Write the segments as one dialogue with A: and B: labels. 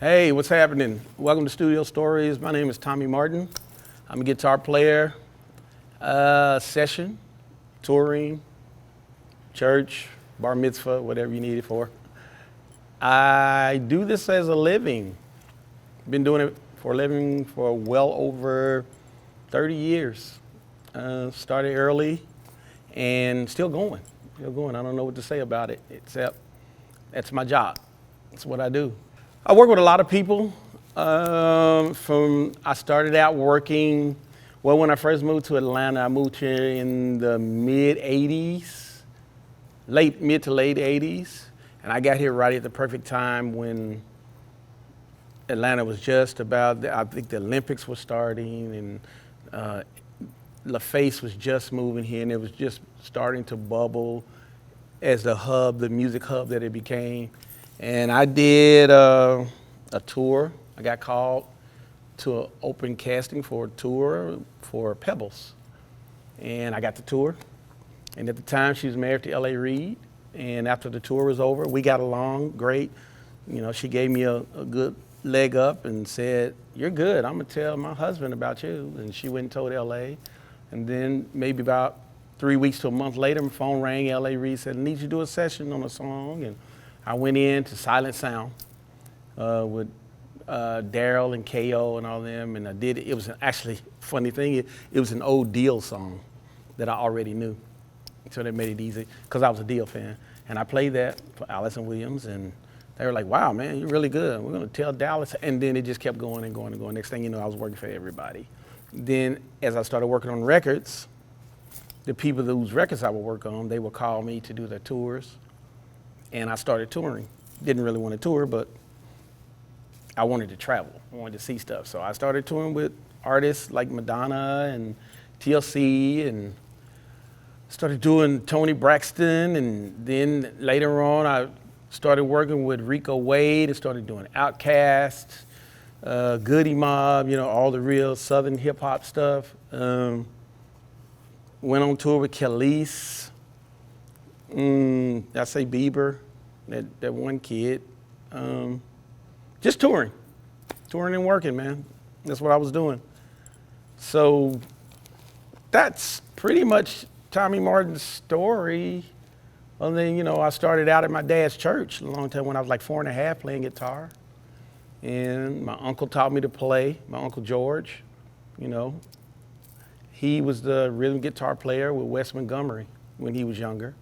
A: Hey, what's happening? Welcome to Studio Stories. My name is Tomi Martin. I'm a guitar player, session, touring, church, bar mitzvah, whatever you need it for. I do this as a living. Been doing it for a living for well over 30 years. Started early and still going. I don't know what to say about it, except that's my job. That's what I do. I work with a lot of people. I started out working, well, when I first moved to Atlanta, I moved here in the mid to late 80s. And I got here right at the perfect time when Atlanta was just about, I think the Olympics was starting and LaFace was just moving here and it was just starting to bubble as the music hub that it became. And I did a tour. I got called to an open casting for a tour for Pebbles. And I got the tour. And at the time, she was married to L.A. Reid. And after the tour was over, we got along great. You know, she gave me a good leg up and said, "You're good. I'm gonna tell my husband about you." And she went and told L.A. And then maybe about 3 weeks to a month later, my phone rang. L.A. Reid said, "I need you to do a session on a song." And I went in to Silent Sound with Daryl and K.O. and all them, and I did it. It was actually funny thing. It was an old Deal song that I already knew, so that made it easy because I was a Deal fan. And I played that for Allison Williams, and they were like, "Wow, man, you're really good. We're gonna tell Dallas." And then it just kept going and going and going. Next thing you know, I was working for everybody. Then as I started working on records, the people whose records I would work on, they would call me to do their tours. And I started touring. Didn't really want to tour, but I wanted to travel. I wanted to see stuff. So I started touring with artists like Madonna and TLC and started doing Tony Braxton. And then later on, I started working with Rico Wade and started doing Outkast, Goody Mob, you know, all the real Southern hip hop stuff. Went on tour with Khalees. I say Bieber, that one kid. Just touring and working, man. That's what I was doing. So that's pretty much Tomi Martin's story. And then, you know, I started out at my dad's church a long time when I was like 4 and a half playing guitar. And my uncle taught me to play, my Uncle George, you know. He was the rhythm guitar player with Wes Montgomery when he was younger.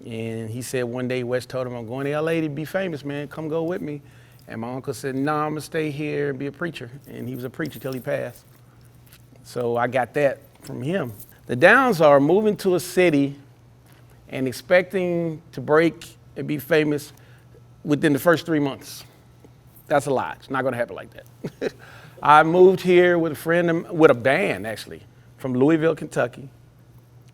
A: And he said one day, Wes told him, "I'm going to LA to be famous, man. Come go with me." And my uncle said, "No, I'm gonna stay here and be a preacher." And he was a preacher till he passed. So I got that from him. The downs are moving to a city and expecting to break and be famous within the first 3 months. That's a lie. It's not gonna happen like that. I moved here with with a band actually, from Louisville, Kentucky.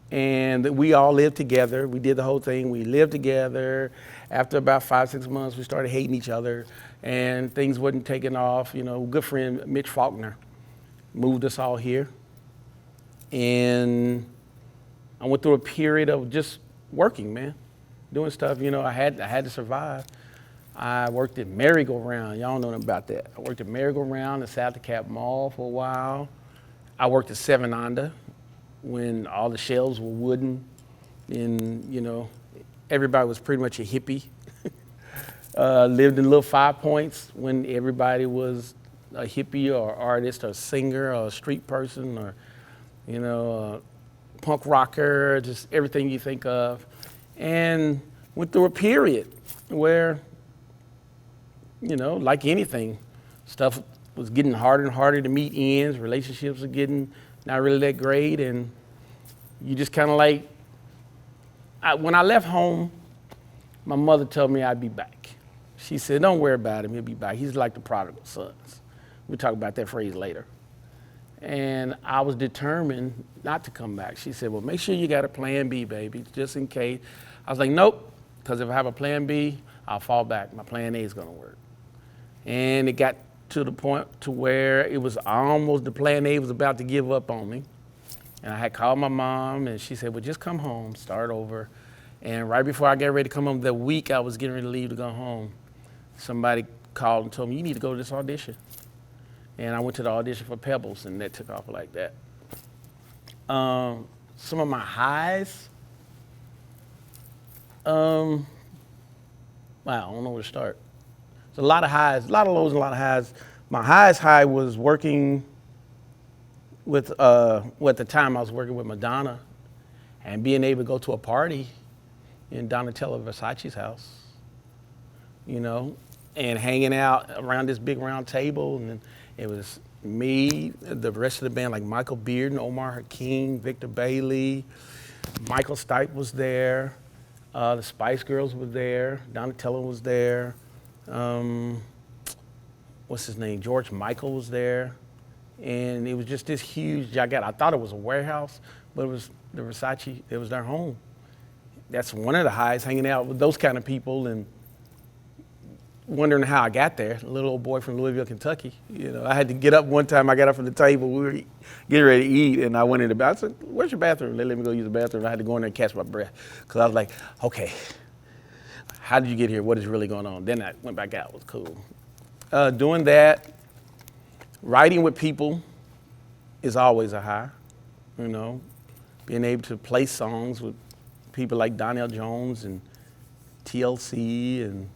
A: And we all lived together. We did the whole thing. We lived together. After about 5, 6 months, we started hating each other and things wasn't taking off. You know, good friend Mitch Faulkner moved us all here. And I went through a period of just working, man, doing stuff. You know, I had to survive. I worked at Merry-Go-Round. Y'all know about that. I worked at Merry-Go-Round in South DeKalb Mall for a while. I worked at 7 Onda when all the shelves were wooden and, you know, everybody was pretty much a hippie. Lived in Little 5 Points when everybody was a hippie or artist or singer or a street person or, you know, a punk rocker, just everything you think of. And went through a period where, you know, like anything, stuff was getting harder and harder to meet ends. Relationships were getting not really that great. And you just kind of like, when I left home, my mother told me I'd be back. She said, "Don't worry about him, he'll be back. He's like the prodigal sons." We'll talk about that phrase later. And I was determined not to come back. She said, "Well, make sure you got a plan B, baby, just in case." I was like, "Nope, because if I have a plan B, I'll fall back. My plan A is gonna work." And it got to the point to where it was almost, the plan A was about to give up on me. And I had called my mom and she said, "Well, just come home, start over." And right before I got ready to come home, the week I was getting ready to leave to go home, somebody called and told me, you need to go to this audition. And I went to the audition for Pebbles, and that took off like that. Some of my highs, wow, I don't know where to start. There's a lot of highs, a lot of lows and a lot of highs. My highest high was working with, well, at the time I was working with Madonna and being able to go to a party in Donatella Versace's house, you know, and hanging out around this big round table. And it was me, the rest of the band, like Michael Bearden, Omar Hakim, Victor Bailey, Michael Stipe was there, the Spice Girls were there, Donatella was there, what's his name, George Michael was there. And it was just this huge gigantic, I thought it was a warehouse, but it was the Versace, it was their home. That's one of the highs, hanging out with those kind of people and wondering how I got there. A little old boy from Louisville, Kentucky. You know, I had to get up one time, I got up from the table, we were getting ready to eat, and I went in the bathroom. I said, where's your bathroom? They let me go use the bathroom. I had to go in there and catch my breath. Because I was like, okay, how did you get here? What is really going on? Then I went back out, it was cool. Doing that, writing with people is always a high, you know. Being able to play songs with people like Donnell Jones and TLC, and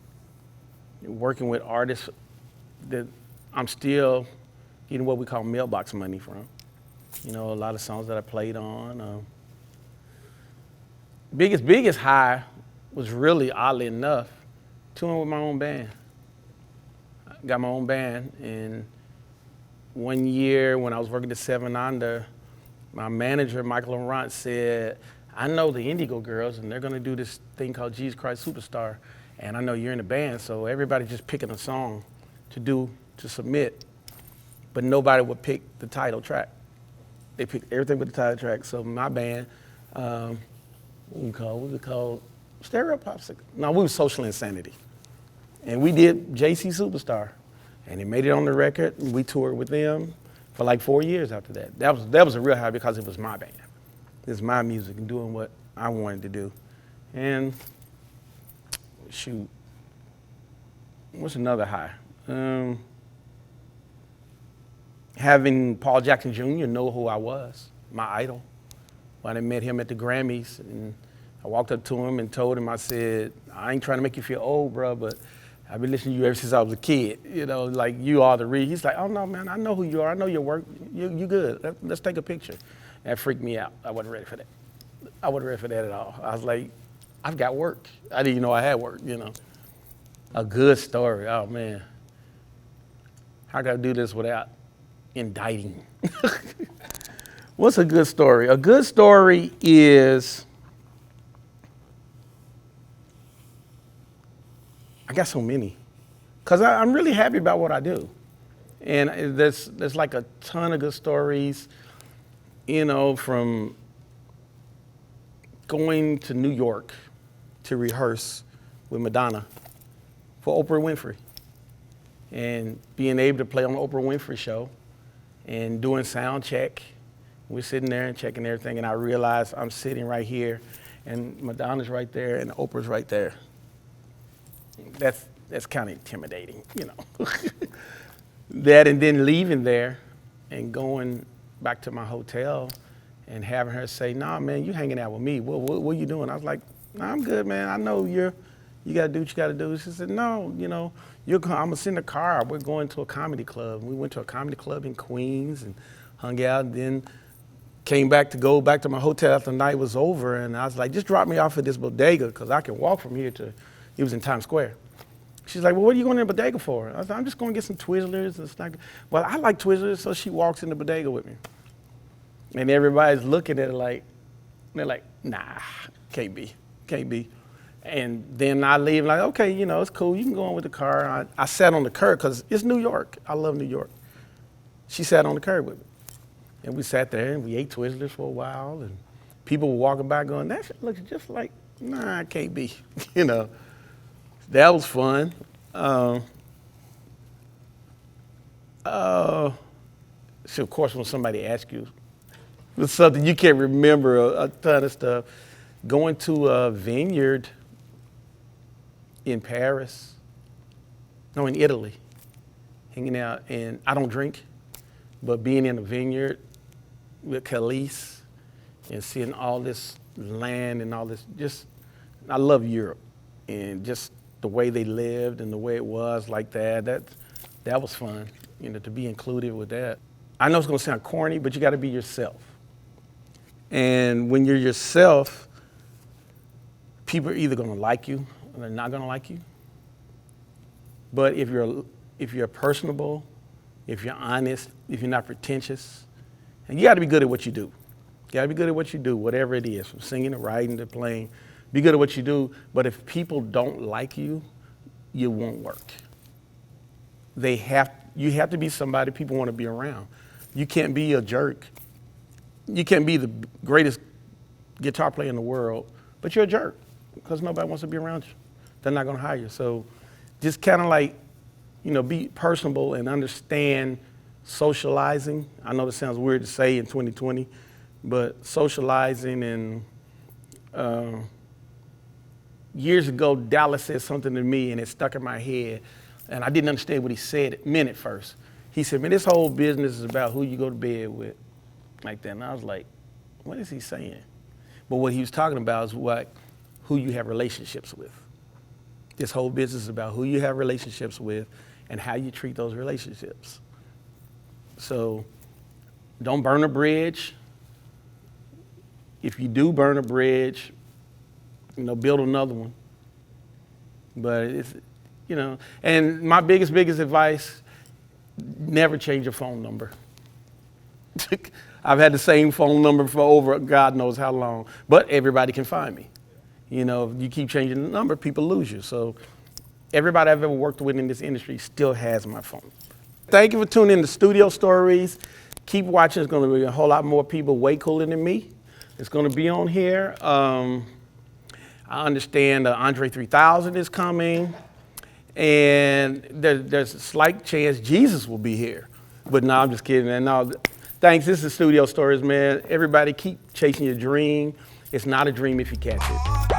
A: working with artists that I'm still getting what we call mailbox money from. You know, a lot of songs that I played on. Biggest high was really, oddly enough, touring with my own band. I got my own band, and one year when I was working at 7 Under, my manager, Michael Laurent, said, I know the Indigo Girls, and they're gonna do this thing called Jesus Christ Superstar, and I know you're in the band, so everybody's just picking a song to submit, but nobody would pick the title track. They picked everything but the title track. So my band, what we call Stereo Popsicle. No, we were Social Insanity. And we did JC Superstar, and it made it on the record, and we toured with them for like 4 years after that. That was a real high because it was my band. It's my music and doing what I wanted to do. And shoot, what's another high? Having Paul Jackson Jr. know who I was, my idol. When I met him at the Grammys, and I walked up to him and told him, I said, I ain't trying to make you feel old, bro, but I've been listening to you ever since I was a kid. You know, like, you are the real. He's like, oh no, man, I know who you are. I know your work. You good. Let's take a picture. That freaked me out. I wasn't ready for that. I wasn't ready for that at all. I was like, I've got work. I didn't even know I had work, you know. A good story, oh man. How can I do this without indicting? What's a good story? A good story is, I got so many, because I'm really happy about what I do. And there's like a ton of good stories, you know, from going to New York to rehearse with Madonna for Oprah Winfrey, and being able to play on the Oprah Winfrey show and doing sound check. We're sitting there and checking everything, and I realized I'm sitting right here, and Madonna's right there, and Oprah's right there. That's kind of intimidating, you know. That, and then leaving there and going back to my hotel and having her say, nah, man, you hanging out with me. What are you doing? I was like, nah, I'm good, man. I know you got to do what you got to do. She said, no, you know, I'm going to send a car. We're going to a comedy club. We went to a comedy club in Queens and hung out, and then came back to my hotel after the night was over, and I was like, just drop me off at this bodega, because I can walk from here to, it was in Times Square. She's like, well, what are you going to the bodega for? I was like, I'm just going to get some Twizzlers and snack. Well, I like Twizzlers, so she walks in the bodega with me. And everybody's looking at it like, they're like, nah, can't be. And then I leave like, okay, you know, it's cool. You can go on with the car. I sat on the curb because it's New York. I love New York. She sat on the curb with me. And we sat there and we ate Twizzlers for a while. And people were walking by going, that shit looks just like, nah, it can't be. You know, that was fun. So of course, when somebody asks you, it's something you can't remember a ton of stuff. Going to a vineyard in Paris. no, in Italy, hanging out, and I don't drink, but being in a vineyard with Khalees and seeing all this land and all this, just, I love Europe, and just the way they lived and the way it was like that was fun, to be included with that. I know it's gonna sound corny, but you gotta be yourself. And when you're yourself, people are either gonna like you or they're not gonna like you. But if you're personable, if you're honest, if you're not pretentious, and you gotta be good at what you do. You gotta be good at what you do, whatever it is, from singing to writing to playing. Be good at what you do, but if people don't like you, you won't work. You have to be somebody people wanna be around. You can't be a jerk. You can't be the greatest guitar player in the world, but you're a jerk because nobody wants to be around you. They're not gonna hire you. So just kind of like, be personable and understand socializing. I know this sounds weird to say in 2020, but socializing and years ago, Dallas said something to me and it stuck in my head and I didn't understand what he said, meant at first. He said, man, this whole business is about who you go to bed with, like that. And I was like, what is he saying? But what he was talking about is who you have relationships with. This whole business is about who you have relationships with and how you treat those relationships. So don't burn a bridge. If you do burn a bridge, build another one. But it's, and my biggest advice, never change your phone number. I've had the same phone number for over God knows how long, but everybody can find me. If you keep changing the number, people lose you. So everybody I've ever worked with in this industry still has my phone. Thank you for tuning in to Studio Stories. Keep watching. There's going to be a whole lot more people way cooler than me. It's going to be on here. I understand Andre 3000 is coming. And there's a slight chance Jesus will be here. But no, I'm just kidding. And no, thanks. This is Studio Stories, man. Everybody keep chasing your dream. It's not a dream if you catch it.